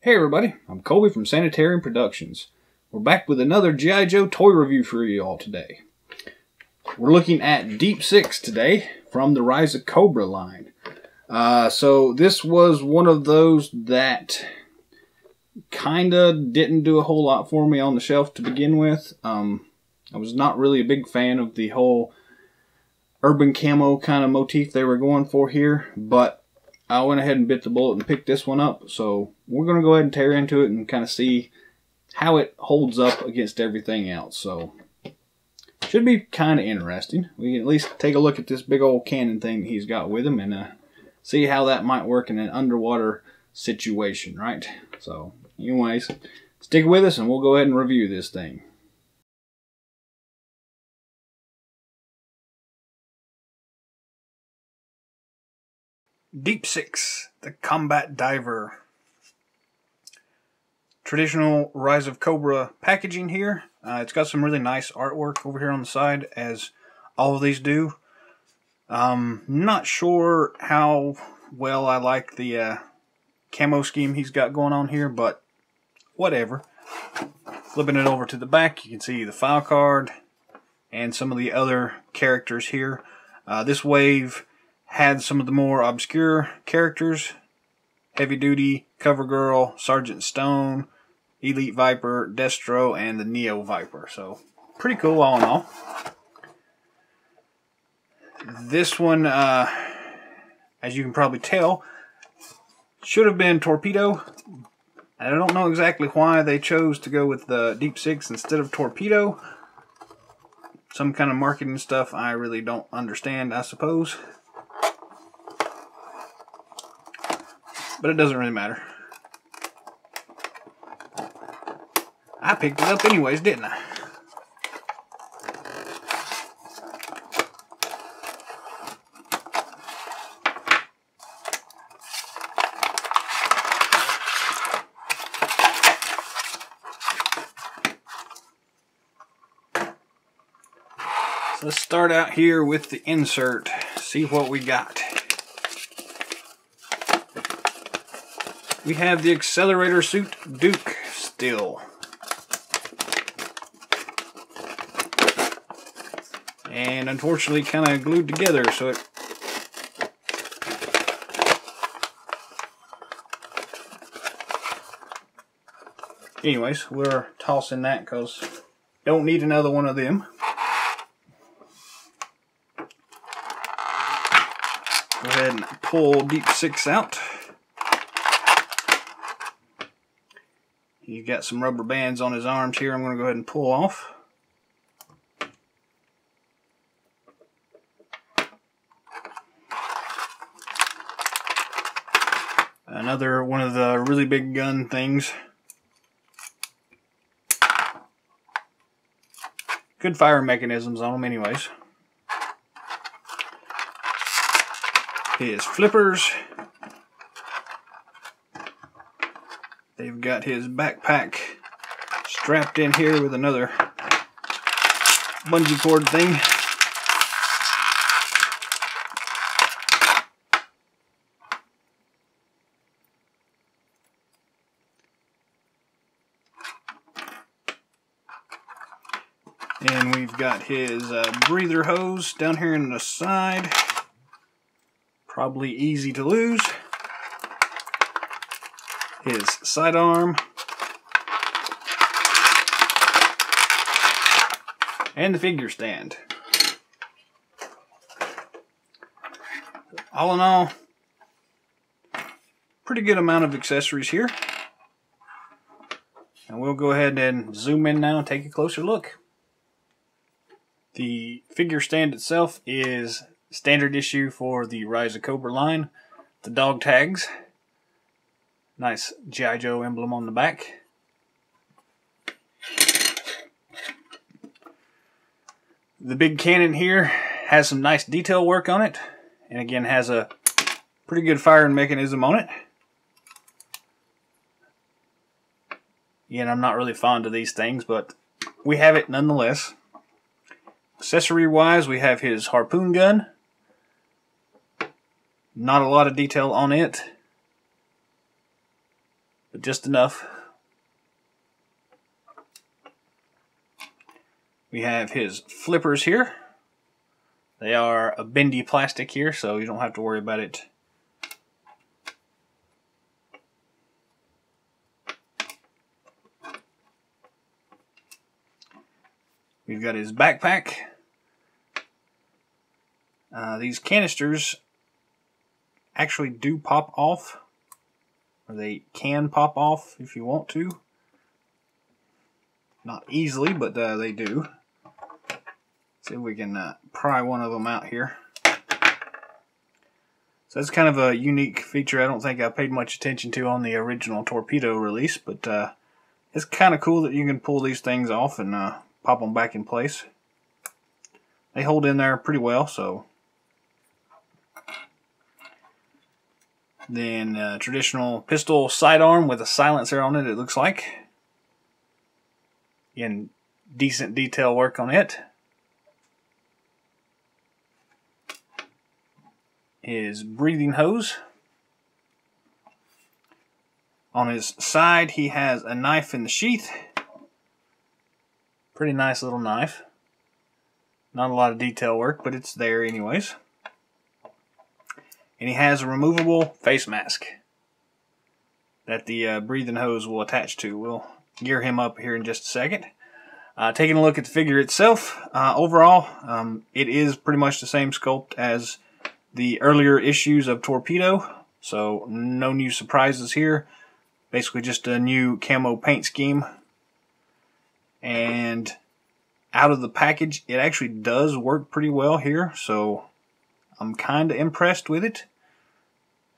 Hey everybody, I'm Colby from Sanitarium Productions. We're back with another G.I. Joe toy review for you all today. We're looking at Deep Six today from the Rise of Cobra line. So this was one of those that kinda didn't do a whole lot for me on the shelf to begin with. I was not really a big fan of the whole urban camo kind of motif they were going for here, but I went ahead and bit the bullet and picked this one up, so we're going to go ahead and tear into it and kind of see how it holds up against everything else. So, should be kind of interesting. We can at least take a look at this big old cannon thing that he's got with him and see how that might work in an underwater situation, right? So, anyways, stick with us and we'll go ahead and review this thing. Deep Six, the Combat Diver. Traditional Rise of Cobra packaging here. It's got some really nice artwork over here on the side, as all of these do. Not sure how well I like the camo scheme he's got going on here, but whatever. Flipping it over to the back, you can see the file card and some of the other characters here. This wave had some of the more obscure characters: Heavy Duty, Cover Girl, Sergeant Stone, Elite Viper, Destro, and the Neo Viper. So, pretty cool all in all. This one, as you can probably tell, should have been Torpedo. I don't know exactly why they chose to go with the Deep Six instead of Torpedo. Some kind of marketing stuff I really don't understand, I suppose. But it doesn't really matter. I picked it up anyways, didn't I? So let's start out here with the insert. See what we got. We have the accelerator suit Duke still. And unfortunately kind of glued together, so it anyways, we're tossing that because don't need another one of them. Go ahead and pull Deep Six out. He's got some rubber bands on his arms here I'm going to go ahead and pull off. Another one of the really big gun things. Good fire mechanisms on them anyways. His flippers. They've got his backpack strapped in here with another bungee cord thing. And we've got his breather hose down here on the side. Probably easy to lose. His sidearm, and the figure stand. All in all, pretty good amount of accessories here. And we'll go ahead and zoom in now and take a closer look. The figure stand itself is standard issue for the Rise of Cobra line. The dog tags. Nice G.I. Joe emblem on the back. The big cannon here has some nice detail work on it, and again has a pretty good firing mechanism on it. Again, I'm not really fond of these things, but we have it nonetheless. Accessory wise, we have his harpoon gun. Not a lot of detail on it. but just enough. We have his flippers here. They are a bendy plastic here, so you don't have to worry about it. We've got his backpack. These canisters actually do pop off, or they can pop off if you want to. Not easily, but they do. See if we can pry one of them out here. So that's kind of a unique feature I don't think I paid much attention to on the original torpedo release, but it's kind of cool that you can pull these things off and pop them back in place. They hold in there pretty well, so. Then traditional pistol sidearm with a silencer on it, it looks like. Again, decent detail work on it. His breathing hose. On his side, he has a knife in the sheath. Pretty nice little knife. Not a lot of detail work, but it's there anyways. And he has a removable face mask that the breathing hose will attach to. We'll gear him up here in just a second. Taking a look at the figure itself, overall, it is pretty much the same sculpt as the earlier issues of Torpedo, so no new surprises here. Basically just a new camo paint scheme. And out of the package, it actually does work pretty well here, so I'm kind of impressed with it.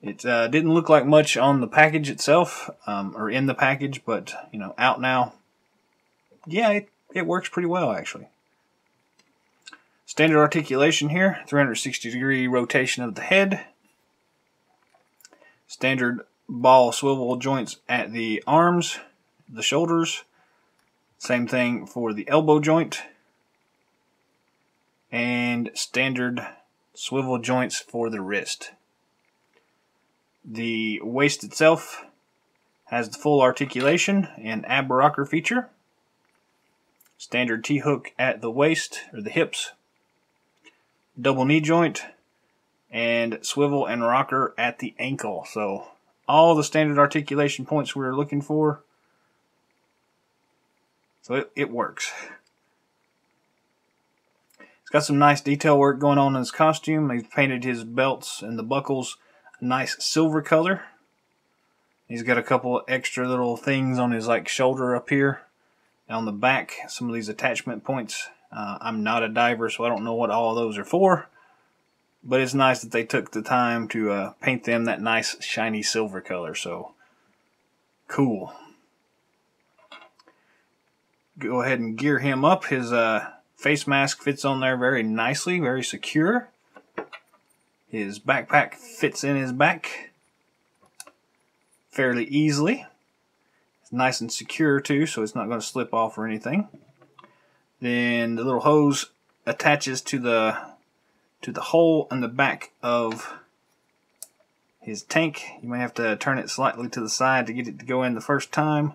It didn't look like much on the package itself, or in the package, but, you know, out now, yeah, it works pretty well, actually. Standard articulation here, 360-degree rotation of the head. Standard ball swivel joints at the arms, the shoulders. Same thing for the elbow joint. And standard swivel joints for the wrist. The waist itself has the full articulation and ab rocker feature. Standard T-hook at the waist, or the hips. Double knee joint. And swivel and rocker at the ankle. So all the standard articulation points we were looking for. So it works. He's got some nice detail work going on in his costume. He's painted his belts and the buckles a nice silver color. He's got a couple extra little things on his shoulder up here. And on the back, some of these attachment points. I'm not a diver, so I don't know what all of those are for. But it's nice that they took the time to paint them that nice shiny silver color. So, cool. Go ahead and gear him up. His face mask fits on there very nicely, very secure. His backpack fits in his back fairly easily. It's nice and secure too, so it's not going to slip off or anything. Then the little hose attaches to the hole in the back of his tank. You may have to turn it slightly to the side to get it to go in the first time.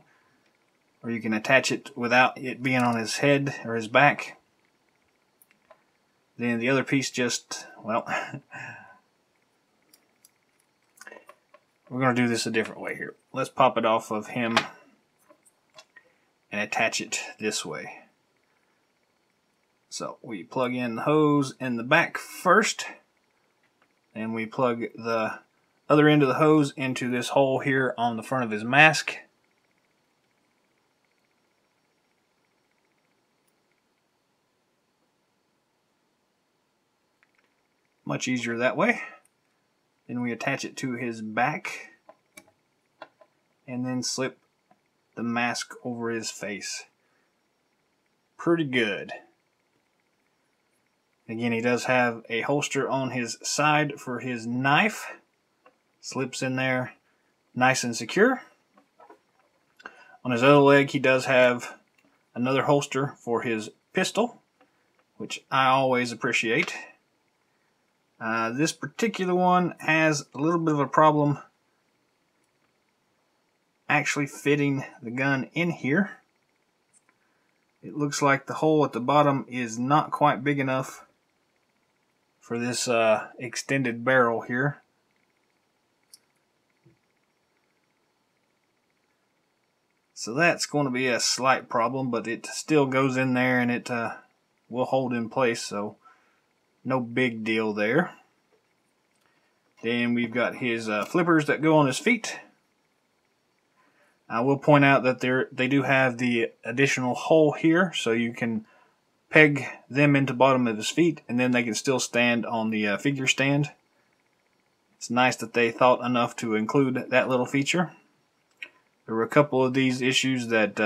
Or you can attach it without it being on his head or his back. Then the other piece just, well, we're going to do this a different way here. Let's pop it off of him and attach it this way. So we plug in the hose in the back first. And we plug the other end of the hose into this hole here on the front of his mask. Much easier that way. Then we attach it to his back and then slip the mask over his face. Pretty good. Again, he does have a holster on his side for his knife. Slips in there nice and secure. On his other leg, he does have another holster for his pistol, which I always appreciate. This particular one has a little bit of a problem actually fitting the gun in here. It looks like the hole at the bottom is not quite big enough for this extended barrel here. So that's going to be a slight problem, but it still goes in there and it will hold in place, so no big deal there. Then we've got his flippers that go on his feet. I will point out that they do have the additional hole here, so you can peg them into the bottom of his feet, and then they can still stand on the figure stand. It's nice that they thought enough to include that little feature. There were a couple of these issues that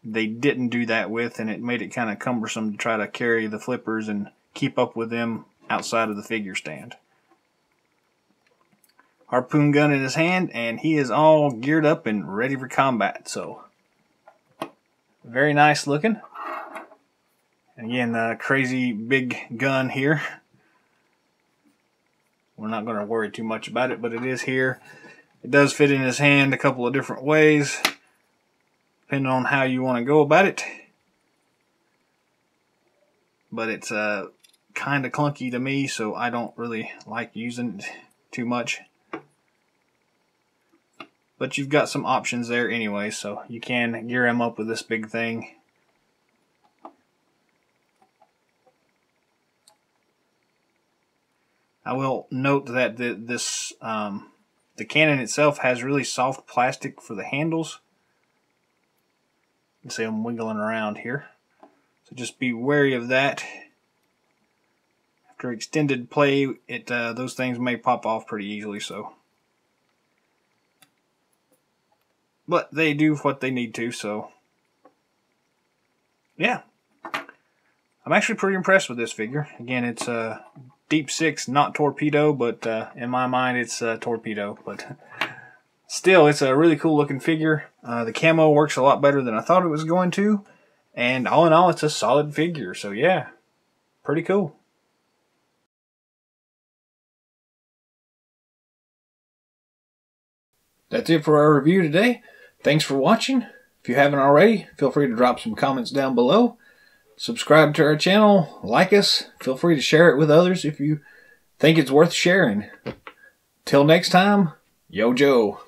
they didn't do that with, and it made it kind of cumbersome to try to carry the flippers and keep up with them outside of the figure stand. Harpoon gun in his hand, and he is all geared up and ready for combat. So, very nice looking. Again, crazy big gun here. We're not going to worry too much about it, but it is here. It does fit in his hand a couple of different ways, depending on how you want to go about it. But it's kind of clunky to me, so I don't really like using it too much. But you've got some options there anyway, so you can gear him up with this big thing. I will note that the cannon itself has really soft plastic for the handles. You can see I'm wiggling around here. So just be wary of that. After extended play, those things may pop off pretty easily. But they do what they need to, so yeah. I'm actually pretty impressed with this figure. Again, it's a Deep 6, not Torpedo, but in my mind it's Torpedo. But still, it's a really cool looking figure. The camo works a lot better than I thought it was going to. And all in all, it's a solid figure. So yeah, pretty cool. That's it for our review today. Thanks for watching. If you haven't already, feel free to drop some comments down below. Subscribe to our channel, like us, feel free to share it with others if you think it's worth sharing. Till next time, Yo Joe.